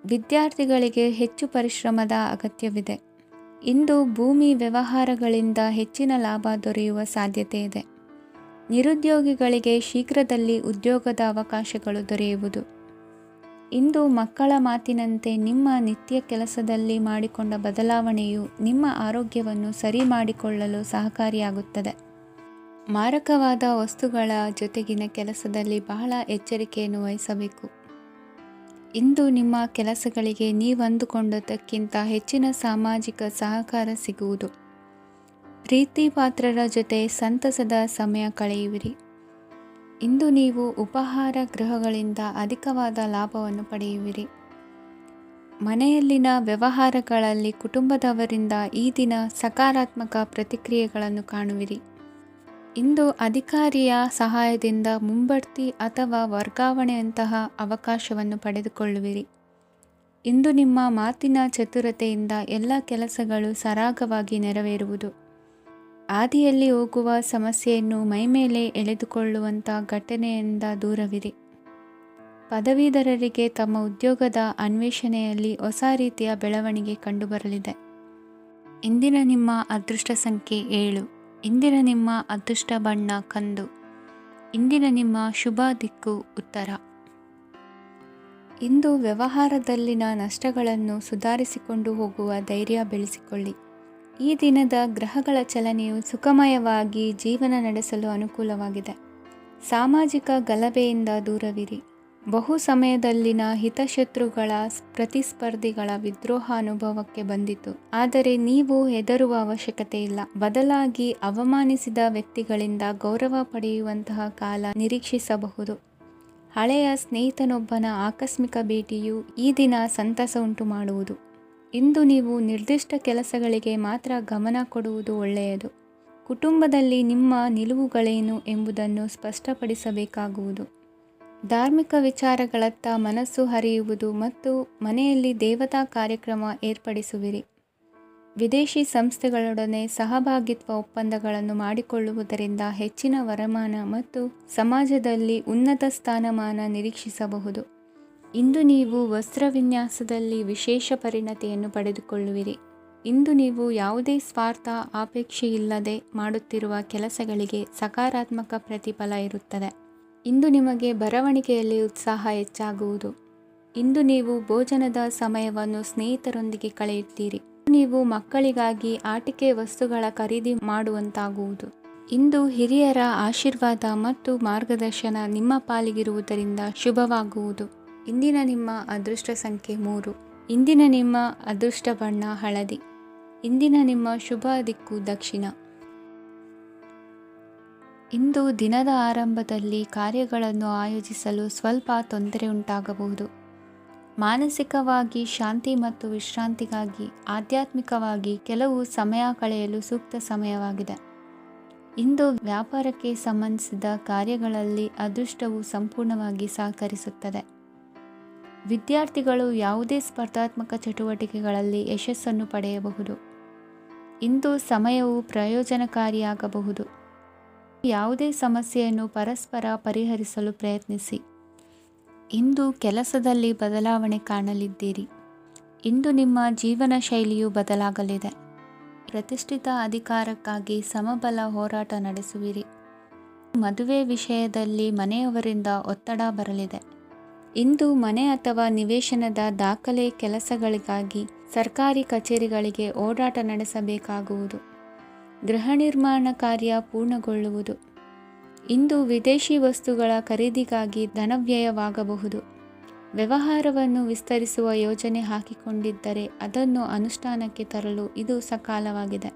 Speaker 2: ವಿದ್ಯಾರ್ಥಿಗಳಿಗೆ ಹೆಚ್ಚು ಪರಿಶ್ರಮದ ಅಗತ್ಯವಿದೆ. ಇಂದು ಭೂಮಿ ವ್ಯವಹಾರಗಳಿಂದ ಹೆಚ್ಚಿನ ಲಾಭ ದೊರೆಯುವ ಸಾಧ್ಯತೆ ಇದೆ. ನಿರುದ್ಯೋಗಿಗಳಿಗೆ ಶೀಘ್ರದಲ್ಲಿ ಉದ್ಯೋಗದ ಅವಕಾಶಗಳು ದೊರೆಯುವುದು. ಇಂದು ಮಕ್ಕಳ ಮಾತಿನಂತೆ ನಿಮ್ಮ ನಿತ್ಯ ಕೆಲಸದಲ್ಲಿ ಮಾಡಿಕೊಂಡ ಬದಲಾವಣೆಯು ನಿಮ್ಮ ಆರೋಗ್ಯವನ್ನು ಸರಿ ಮಾಡಿಕೊಳ್ಳಲು ಸಹಕಾರಿಯಾಗುತ್ತದೆ. ಮಾರಕವಾದ ವಸ್ತುಗಳ ಜೊತೆಗಿನ ಕೆಲಸದಲ್ಲಿ ಬಹಳ ಎಚ್ಚರಿಕೆಯನ್ನು ವಹಿಸಬೇಕು. ಇಂದು ನಿಮ್ಮ ಕೆಲಸಗಳಿಗೆ ನೀವಂದುಕೊಂಡದ್ದಕ್ಕಿಂತ ಹೆಚ್ಚಿನ ಸಾಮಾಜಿಕ ಸಹಕಾರ ಸಿಗುವುದು. ಪ್ರೀತಿ ಪಾತ್ರರ ಜೊತೆ ಸಂತಸದ ಸಮಯ ಕಳೆಯುವಿರಿ. ಇಂದು ನೀವು ಉಪಹಾರ ಗೃಹಗಳಿಂದ ಅಧಿಕವಾದ ಲಾಭವನ್ನು ಪಡೆಯುವಿರಿ. ಮನೆಯಲ್ಲಿನ ವ್ಯವಹಾರಗಳಲ್ಲಿ ಕುಟುಂಬದವರಿಂದ ಈ ದಿನ ಸಕಾರಾತ್ಮಕ ಪ್ರತಿಕ್ರಿಯೆಗಳನ್ನು ಕಾಣುವಿರಿ. ಇಂದು ಅಧಿಕಾರಿಯ ಸಹಾಯದಿಂದ ಮುಂಬಡ್ತಿ ಅಥವಾ ವರ್ಗಾವಣೆಯಂತಹ ಅವಕಾಶವನ್ನು ಪಡೆದುಕೊಳ್ಳುವಿರಿ. ಇಂದು ನಿಮ್ಮ ಮಾತಿನ ಚತುರತೆಯಿಂದ ಎಲ್ಲ ಕೆಲಸಗಳು ಸರಾಗವಾಗಿ ನೆರವೇರುವುದು. ಹಾದಿಯಲ್ಲಿ ಹೋಗುವ ಸಮಸ್ಯೆಯನ್ನು ಮೈಮೇಲೆ ಎಳೆದುಕೊಳ್ಳುವಂಥ ಘಟನೆಯಿಂದ ದೂರವಿರಿ. ಪದವೀಧರರಿಗೆ ತಮ್ಮ ಉದ್ಯೋಗದ ಅನ್ವೇಷಣೆಯಲ್ಲಿ ಹೊಸ ರೀತಿಯ ಬೆಳವಣಿಗೆ ಕಂಡುಬರಲಿದೆ. ಇಂದಿನ ನಿಮ್ಮ ಅದೃಷ್ಟ ಸಂಖ್ಯೆ 7. ಇಂದಿನ ನಿಮ್ಮ ಅದೃಷ್ಟ ಬಣ್ಣ ಕಂದು. ಇಂದಿನ ನಿಮ್ಮ ಶುಭ ದಿಕ್ಕು ಉತ್ತರ. ಇಂದು ವ್ಯವಹಾರದಲ್ಲಿನ ನಷ್ಟಗಳನ್ನು ಸುಧಾರಿಸಿಕೊಂಡು ಹೋಗುವ ಧೈರ್ಯ ಬೆಳೆಸಿಕೊಳ್ಳಿ. ಈ ದಿನದ ಗ್ರಹಗಳ ಚಲನೆಯು ಸುಖಮಯವಾಗಿ ಜೀವನ ನಡೆಸಲು ಅನುಕೂಲವಾಗಿದೆ. ಸಾಮಾಜಿಕ ಗಲಭೆಯಿಂದ ದೂರವಿರಿ. ಬಹು ಸಮಯದಲ್ಲಿನ ಹಿತಶತ್ರುಗಳ ಪ್ರತಿಸ್ಪರ್ಧಿಗಳ ವಿದ್ರೋಹ ಅನುಭವಕ್ಕೆ ಬಂದಿತು. ಆದರೆ ನೀವು ಹೆದರುವ ಅವಶ್ಯಕತೆ ಇಲ್ಲ. ಬದಲಾಗಿ ಅವಮಾನಿಸಿದ ವ್ಯಕ್ತಿಗಳಿಂದ ಗೌರವ ಪಡೆಯುವಂತಹ ಕಾಲ ನಿರೀಕ್ಷಿಸಬಹುದು. ಹಳೆಯ ಸ್ನೇಹಿತನೊಬ್ಬನ ಆಕಸ್ಮಿಕ ಭೇಟಿಯು ಈ ದಿನ ಸಂತಸ ಉಂಟು ಮಾಡುವುದು. ಇಂದು ನೀವು ನಿರ್ದಿಷ್ಟ ಕೆಲಸಗಳಿಗೆ ಮಾತ್ರ ಗಮನ ಕೊಡುವುದು ಒಳ್ಳೆಯದು. ಕುಟುಂಬದಲ್ಲಿ ನಿಮ್ಮ ನಿಲುವುಗಳೇನು ಎಂಬುದನ್ನು ಸ್ಪಷ್ಟಪಡಿಸಬೇಕಾಗುವುದು. ಧಾರ್ಮಿಕ ವಿಚಾರಗಳತ್ತ ಮನಸ್ಸು ಹರಿಯುವುದು ಮತ್ತು ಮನೆಯಲ್ಲಿ ದೇವತಾ ಕಾರ್ಯಕ್ರಮ ಏರ್ಪಡಿಸುವಿರಿ. ವಿದೇಶಿ ಸಂಸ್ಥೆಗಳೊಡನೆ ಸಹಭಾಗಿತ್ವ ಒಪ್ಪಂದಗಳನ್ನು ಮಾಡಿಕೊಳ್ಳುವುದರಿಂದ ಹೆಚ್ಚಿನ ವರಮಾನ ಮತ್ತು ಸಮಾಜದಲ್ಲಿ ಉನ್ನತ ಸ್ಥಾನಮಾನ ನಿರೀಕ್ಷಿಸಬಹುದು. ಇಂದು ನೀವು ವಸ್ತ್ರವಿನ್ಯಾಸದಲ್ಲಿ ವಿಶೇಷ ಪರಿಣತಿಯನ್ನು ಪಡೆದುಕೊಳ್ಳುವಿರಿ. ಇಂದು ನೀವು ಯಾವುದೇ ಸ್ವಾರ್ಥ ಅಪೇಕ್ಷೆಯಿಲ್ಲದೆ ಮಾಡುತ್ತಿರುವ ಕೆಲಸಗಳಿಗೆ ಸಕಾರಾತ್ಮಕ ಪ್ರತಿಫಲ ಇರುತ್ತದೆ. ಇಂದು ನಿಮಗೆ ಬರವಣಿಗೆಯಲ್ಲಿ ಉತ್ಸಾಹ ಹೆಚ್ಚಾಗುವುದು. ಇಂದು ನೀವು ಭೋಜನದ ಸಮಯವನ್ನು ಸ್ನೇಹಿತರೊಂದಿಗೆ ಕಳೆಯುತ್ತೀರಿ. ನೀವು ಮಕ್ಕಳಿಗಾಗಿ ಆಟಿಕೆ ವಸ್ತುಗಳ ಖರೀದಿ ಮಾಡುವಂತಾಗುವುದು. ಇಂದು ಹಿರಿಯರ ಆಶೀರ್ವಾದ ಮತ್ತು ಮಾರ್ಗದರ್ಶನ ನಿಮ್ಮ ಪಾಲಿಗಿರುವುದರಿಂದ ಶುಭವಾಗುವುದು. ಇಂದಿನ ನಿಮ್ಮ ಅದೃಷ್ಟ ಸಂಖ್ಯೆ 3. ಇಂದಿನ ನಿಮ್ಮ ಅದೃಷ್ಟ ಬಣ್ಣ ಹಳದಿ. ಇಂದಿನ ನಿಮ್ಮ ಶುಭ ದಿಕ್ಕು ದಕ್ಷಿಣ. ಇಂದು ದಿನದ ಆರಂಭದಲ್ಲಿ ಕಾರ್ಯಗಳನ್ನು ಆಯೋಜಿಸಲು ಸ್ವಲ್ಪ ತೊಂದರೆ ಉಂಟಾಗಬಹುದು. ಮಾನಸಿಕವಾಗಿ ಶಾಂತಿ ಮತ್ತು ವಿಶ್ರಾಂತಿಗಾಗಿ ಆಧ್ಯಾತ್ಮಿಕವಾಗಿ ಕೆಲವು ಸಮಯ ಕಳೆಯಲು ಸೂಕ್ತ ಸಮಯವಾಗಿದೆ. ಇಂದು ವ್ಯಾಪಾರಕ್ಕೆ ಸಂಬಂಧಿಸಿದ ಕಾರ್ಯಗಳಲ್ಲಿ ಅದೃಷ್ಟವು ಸಂಪೂರ್ಣವಾಗಿ ಸಹಕರಿಸುತ್ತದೆ. ವಿದ್ಯಾರ್ಥಿಗಳು ಯಾವುದೇ ಸ್ಪರ್ಧಾತ್ಮಕ ಚಟುವಟಿಕೆಗಳಲ್ಲಿ ಯಶಸ್ಸನ್ನು ಪಡೆಯಬಹುದು. ಇಂದು ಸಮಯವು ಪ್ರಯೋಜನಕಾರಿಯಾಗಬಹುದು. ಯಾವುದೇ ಸಮಸ್ಯೆಯನ್ನು ಪರಸ್ಪರ ಪರಿಹರಿಸಲು ಪ್ರಯತ್ನಿಸಿ. ಇಂದು ಕೆಲಸದಲ್ಲಿ ಬದಲಾವಣೆ ಕಾಣಲಿದ್ದೀರಿ. ಇಂದು ನಿಮ್ಮ ಜೀವನ ಶೈಲಿಯು ಬದಲಾಗಲಿದೆ. ಪ್ರತಿಷ್ಠಿತ ಅಧಿಕಾರಕ್ಕಾಗಿ ಸಮಬಲ ಹೋರಾಟ ನಡೆಸುವಿರಿ. ಮದುವೆ ವಿಷಯದಲ್ಲಿ ಮನೆಯವರಿಂದ ಒತ್ತಡ ಬರಲಿದೆ. ಇಂದು ಮನೆ ಅಥವಾ ನಿವೇಶನದ ದಾಖಲೆ ಕೆಲಸಗಳಿಗಾಗಿ ಸರ್ಕಾರಿ ಕಚೇರಿಗಳಿಗೆ ಓಡಾಟ ನಡೆಸಬೇಕಾಗುವುದು. ಗೃಹ ನಿರ್ಮಾಣ ಕಾರ್ಯ ಪೂರ್ಣಗೊಳ್ಳುವುದು. ಇಂದು ವಿದೇಶಿ ವಸ್ತುಗಳ ಖರೀದಿಗಾಗಿ ಧನವ್ಯಯವಾಗಬಹುದು. ವ್ಯವಹಾರವನ್ನು ವಿಸ್ತರಿಸುವ ಯೋಜನೆ ಹಾಕಿಕೊಂಡಿದ್ದರೆ ಅದನ್ನು ಅನುಷ್ಠಾನಕ್ಕೆ ತರಲು ಇದು ಸಕಾಲವಾಗಿದೆ.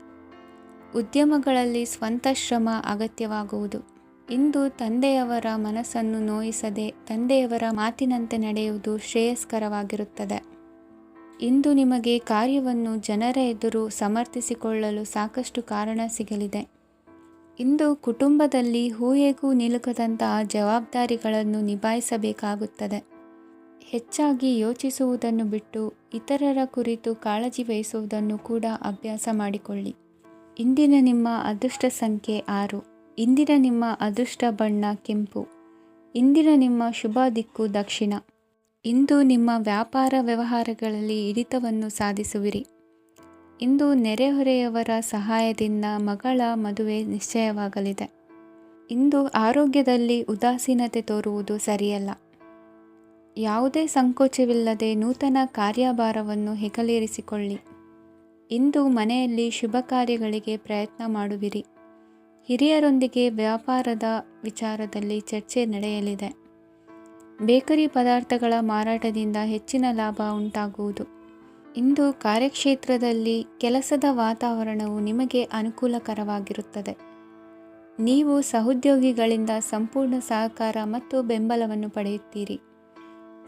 Speaker 2: ಉದ್ಯಮಗಳಲ್ಲಿ ಸ್ವಂತ ಶ್ರಮ ಅಗತ್ಯವಾಗುವುದು. ಇಂದು ತಂದೆಯವರ ಮನಸ್ಸನ್ನು ನೋಯಿಸದೆ ತಂದೆಯವರ ಮಾತಿನಂತೆ ನಡೆಯುವುದು ಶ್ರೇಯಸ್ಕರವಾಗಿರುತ್ತದೆ. ಇಂದು ನಿಮಗೆ ಕಾರ್ಯವನ್ನು ಜನರ ಎದುರು ಸಮರ್ಥಿಸಿಕೊಳ್ಳಲು ಸಾಕಷ್ಟು ಕಾರಣ ಸಿಗಲಿದೆ. ಇಂದು ಕುಟುಂಬದಲ್ಲಿ ಊಹೆಗೂ ನಿಲುಕದಂತಹ ಜವಾಬ್ದಾರಿಗಳನ್ನು ನಿಭಾಯಿಸಬೇಕಾಗುತ್ತದೆ. ಹೆಚ್ಚಾಗಿ ಯೋಚಿಸುವುದನ್ನು ಬಿಟ್ಟು ಇತರರ ಕುರಿತು ಕಾಳಜಿ ವಹಿಸುವುದನ್ನು ಕೂಡ ಅಭ್ಯಾಸ ಮಾಡಿಕೊಳ್ಳಿ. ಇಂದಿನ ನಿಮ್ಮ ಅದೃಷ್ಟ ಸಂಖ್ಯೆ 6. ಇಂದಿನ ನಿಮ್ಮ ಅದೃಷ್ಟ ಬಣ್ಣ ಕೆಂಪು. ಇಂದಿನ ನಿಮ್ಮ ಶುಭ ದಿಕ್ಕು ದಕ್ಷಿಣ. ಇಂದು ನಿಮ್ಮ ವ್ಯಾಪಾರ ವ್ಯವಹಾರಗಳಲ್ಲಿ ಹಿಡಿತವನ್ನು ಸಾಧಿಸುವಿರಿ. ಇಂದು ನೆರೆಹೊರೆಯವರ ಸಹಾಯದಿಂದ ಮಗಳ ಮದುವೆ ನಿಶ್ಚಯವಾಗಲಿದೆ. ಇಂದು ಆರೋಗ್ಯದಲ್ಲಿ ಉದಾಸೀನತೆ ತೋರುವುದು ಸರಿಯಲ್ಲ. ಯಾವುದೇ ಸಂಕೋಚವಿಲ್ಲದೆ ನೂತನ ಕಾರ್ಯಭಾರವನ್ನು ಹೆಗಲೇರಿಸಿಕೊಳ್ಳಿ. ಇಂದು ಮನೆಯಲ್ಲಿ ಶುಭ ಕಾರ್ಯಗಳಿಗೆ ಪ್ರಯತ್ನ ಮಾಡುವಿರಿ. ಹಿರಿಯರೊಂದಿಗೆ ವ್ಯಾಪಾರದ ವಿಚಾರದಲ್ಲಿ ಚರ್ಚೆ ನಡೆಯಲಿದೆ. ಬೇಕರಿ ಪದಾರ್ಥಗಳ ಮಾರಾಟದಿಂದ ಹೆಚ್ಚಿನ ಲಾಭ ಉಂಟಾಗುವುದು. ಇಂದು ಕಾರ್ಯಕ್ಷೇತ್ರದಲ್ಲಿ ಕೆಲಸದ ವಾತಾವರಣವು ನಿಮಗೆ ಅನುಕೂಲಕರವಾಗಿರುತ್ತದೆ. ನೀವು ಸಹೋದ್ಯೋಗಿಗಳಿಂದ ಸಂಪೂರ್ಣ ಸಹಕಾರ ಮತ್ತು ಬೆಂಬಲವನ್ನು ಪಡೆಯುತ್ತೀರಿ.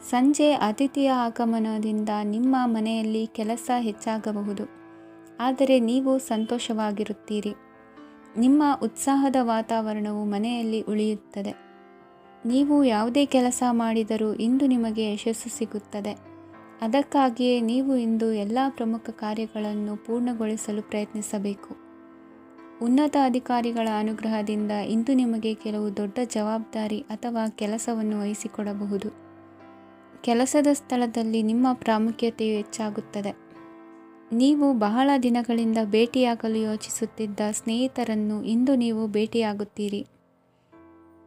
Speaker 2: ಸಂಜೆ ಅತಿಥಿಯ ಆಗಮನದಿಂದ ನಿಮ್ಮ ಮನೆಯಲ್ಲಿ ಕೆಲಸ ಹೆಚ್ಚಾಗಬಹುದು, ಆದರೆ ನೀವು ಸಂತೋಷವಾಗಿರುತ್ತೀರಿ. ನಿಮ್ಮ ಉತ್ಸಾಹದ ವಾತಾವರಣವು ಮನೆಯಲ್ಲಿ ಉಳಿಯುತ್ತದೆ. ನೀವು ಯಾವುದೇ ಕೆಲಸ ಮಾಡಿದರೂ ಇಂದು ನಿಮಗೆ ಯಶಸ್ಸು ಸಿಗುತ್ತದೆ. ಅದಕ್ಕಾಗಿಯೇ ನೀವು ಇಂದು ಎಲ್ಲ ಪ್ರಮುಖ ಕಾರ್ಯಗಳನ್ನು ಪೂರ್ಣಗೊಳಿಸಲು ಪ್ರಯತ್ನಿಸಬೇಕು. ಉನ್ನತ ಅಧಿಕಾರಿಗಳ ಅನುಗ್ರಹದಿಂದ ಇಂದು ನಿಮಗೆ ಕೆಲವು ದೊಡ್ಡ ಜವಾಬ್ದಾರಿ ಅಥವಾ ಕೆಲಸವನ್ನು ವಹಿಸಿಕೊಡಬಹುದು. ಕೆಲಸದ ಸ್ಥಳದಲ್ಲಿ ನಿಮ್ಮ ಪ್ರಾಮುಖ್ಯತೆಯು ಹೆಚ್ಚಾಗುತ್ತದೆ. ನೀವು ಬಹಳ ದಿನಗಳಿಂದ ಭೇಟಿಯಾಗಲು ಯೋಚಿಸುತ್ತಿದ್ದ ಸ್ನೇಹಿತರನ್ನು ಇಂದು ನೀವು ಭೇಟಿಯಾಗುತ್ತೀರಿ.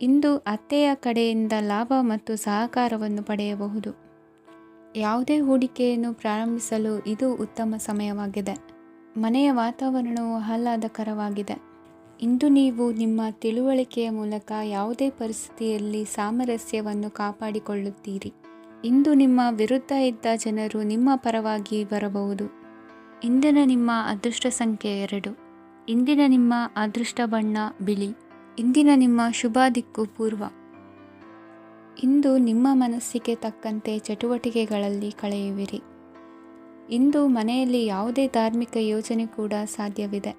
Speaker 2: ಇಂದು ಅತ್ತೆಯ ಕಡೆಯಿಂದ ಲಾಭ ಮತ್ತು ಸಹಕಾರವನ್ನು ಪಡೆಯಬಹುದು. ಯಾವುದೇ ಹೂಡಿಕೆಯನ್ನು ಪ್ರಾರಂಭಿಸಲು ಇದು ಉತ್ತಮ ಸಮಯವಾಗಿದೆ. ಮನೆಯ ವಾತಾವರಣವು ಆಹ್ಲಾದಕರವಾಗಿದೆ. ಇಂದು ನೀವು ನಿಮ್ಮ ತಿಳುವಳಿಕೆಯ ಮೂಲಕ ಯಾವುದೇ ಪರಿಸ್ಥಿತಿಯಲ್ಲಿ ಸಾಮರಸ್ಯವನ್ನು ಕಾಪಾಡಿಕೊಳ್ಳುತ್ತೀರಿ. ಇಂದು ನಿಮ್ಮ ವಿರುದ್ಧ ಇದ್ದ ಜನರು ನಿಮ್ಮ ಪರವಾಗಿ ಬರಬಹುದು. ಇಂದಿನ ನಿಮ್ಮ ಅದೃಷ್ಟ ಸಂಖ್ಯೆ 2. ಇಂದಿನ ನಿಮ್ಮ ಅದೃಷ್ಟ ಬಣ್ಣ ಬಿಳಿ. ಇಂದಿನ ನಿಮ್ಮ ಶುಭ ದಿಕ್ಕು ಪೂರ್ವ. ಇಂದು ನಿಮ್ಮ ಮನಸ್ಸಿಗೆ ತಕ್ಕಂತೆ ಚಟುವಟಿಕೆಗಳಲ್ಲಿ ಕಳೆಯುವಿರಿ. ಇಂದು ಮನೆಯಲ್ಲಿ ಯಾವುದೇ ಧಾರ್ಮಿಕ ಯೋಜನೆ ಕೂಡ ಸಾಧ್ಯವಿದೆ.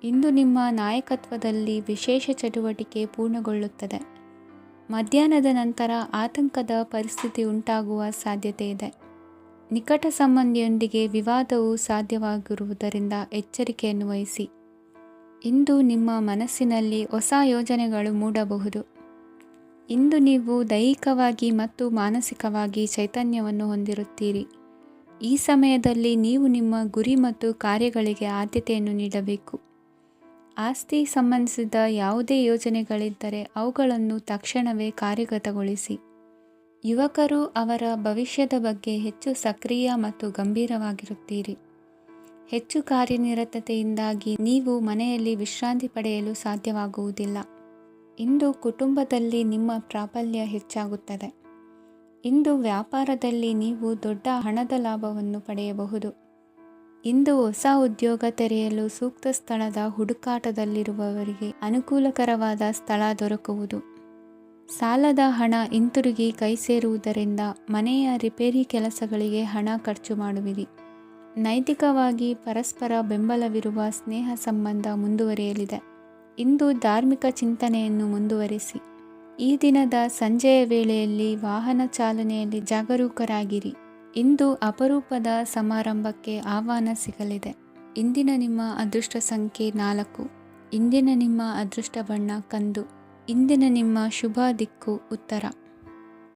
Speaker 2: ಇಂದು ನಿಮ್ಮ ನಾಯಕತ್ವದಲ್ಲಿ ವಿಶೇಷ ಚಟುವಟಿಕೆ ಪೂರ್ಣಗೊಳ್ಳುತ್ತದೆ. ಮಧ್ಯಾಹ್ನದ ನಂತರ ಆತಂಕದ ಪರಿಸ್ಥಿತಿ ಉಂಟಾಗುವ ಸಾಧ್ಯತೆ ಇದೆ. ನಿಕಟ ಸಂಬಂಧಿಯೊಂದಿಗೆ ವಿವಾದವು ಸಾಧ್ಯವಾಗಿರುವುದರಿಂದ ಎಚ್ಚರಿಕೆಯನ್ನು ವಹಿಸಿ. ಇಂದು ನಿಮ್ಮ ಮನಸ್ಸಿನಲ್ಲಿ ಹೊಸ ಯೋಜನೆಗಳು ಮೂಡಬಹುದು. ಇಂದು ನೀವು ದೈಹಿಕವಾಗಿ ಮತ್ತು ಮಾನಸಿಕವಾಗಿ ಚೈತನ್ಯವನ್ನು ಹೊಂದಿರುತ್ತೀರಿ. ಈ ಸಮಯದಲ್ಲಿ ನೀವು ನಿಮ್ಮ ಗುರಿ ಮತ್ತು ಕಾರ್ಯಗಳಿಗೆ ಆದ್ಯತೆಯನ್ನು ನೀಡಬೇಕು. ಆಸ್ತಿ ಸಂಬಂಧಿಸಿದ ಯಾವುದೇ ಯೋಜನೆಗಳಿದ್ದರೆ ಅವುಗಳನ್ನು ತಕ್ಷಣವೇ ಕಾರ್ಯಗತಗೊಳಿಸಿ. ಯುವಕರು ಅವರ ಭವಿಷ್ಯದ ಬಗ್ಗೆ ಹೆಚ್ಚು ಸಕ್ರಿಯ ಮತ್ತು ಗಂಭೀರವಾಗಿರುತ್ತೀರಿ. ಹೆಚ್ಚು ಕಾರ್ಯನಿರತತೆಯಿಂದಾಗಿ ನೀವು ಮನೆಯಲ್ಲಿ ವಿಶ್ರಾಂತಿ ಪಡೆಯಲು ಸಾಧ್ಯವಾಗುವುದಿಲ್ಲ. ಇಂದು ಕುಟುಂಬದಲ್ಲಿ ನಿಮ್ಮ ಪ್ರಾಬಲ್ಯ ಹೆಚ್ಚಾಗುತ್ತದೆ. ಇಂದು ವ್ಯಾಪಾರದಲ್ಲಿ ನೀವು ದೊಡ್ಡ ಹಣದ ಲಾಭವನ್ನು ಪಡೆಯಬಹುದು. ಇಂದು ಹೊಸ ಉದ್ಯೋಗ ತೆರೆಯಲು ಸೂಕ್ತ ಸ್ಥಳದ ಹುಡುಕಾಟದಲ್ಲಿರುವವರಿಗೆ ಅನುಕೂಲಕರವಾದ ಸ್ಥಳ ದೊರಕುವುದು. ಸಾಲದ ಹಣ ಹಿಂತಿರುಗಿ ಕೈ ಸೇರುವುದರಿಂದ ಮನೆಯ ರಿಪೇರಿ ಕೆಲಸಗಳಿಗೆ ಹಣ ಖರ್ಚು ಮಾಡುವಿರಿ. ನೈತಿಕವಾಗಿ ಪರಸ್ಪರ ಬೆಂಬಲವಿರುವ ಸ್ನೇಹ ಸಂಬಂಧ ಮುಂದುವರಿಯಲಿದೆ. ಇಂದು ಧಾರ್ಮಿಕ ಚಿಂತನೆಯನ್ನು ಮುಂದುವರಿಸಿ. ಈ ದಿನದ ಸಂಜೆಯ ವೇಳೆಯಲ್ಲಿ ವಾಹನ ಚಾಲನೆಯಲ್ಲಿ ಜಾಗರೂಕರಾಗಿರಿ. ಇಂದು ಅಪರೂಪದ ಸಮಾರಂಭಕ್ಕೆ ಆಹ್ವಾನ ಸಿಗಲಿದೆ. ಇಂದಿನ ನಿಮ್ಮ ಅದೃಷ್ಟ ಸಂಖ್ಯೆ 4. ಇಂದಿನ ನಿಮ್ಮ ಅದೃಷ್ಟ ಬಣ್ಣ ಕಂದು. ಇಂದಿನ ನಿಮ್ಮ ಶುಭ ದಿಕ್ಕು ಉತ್ತರ.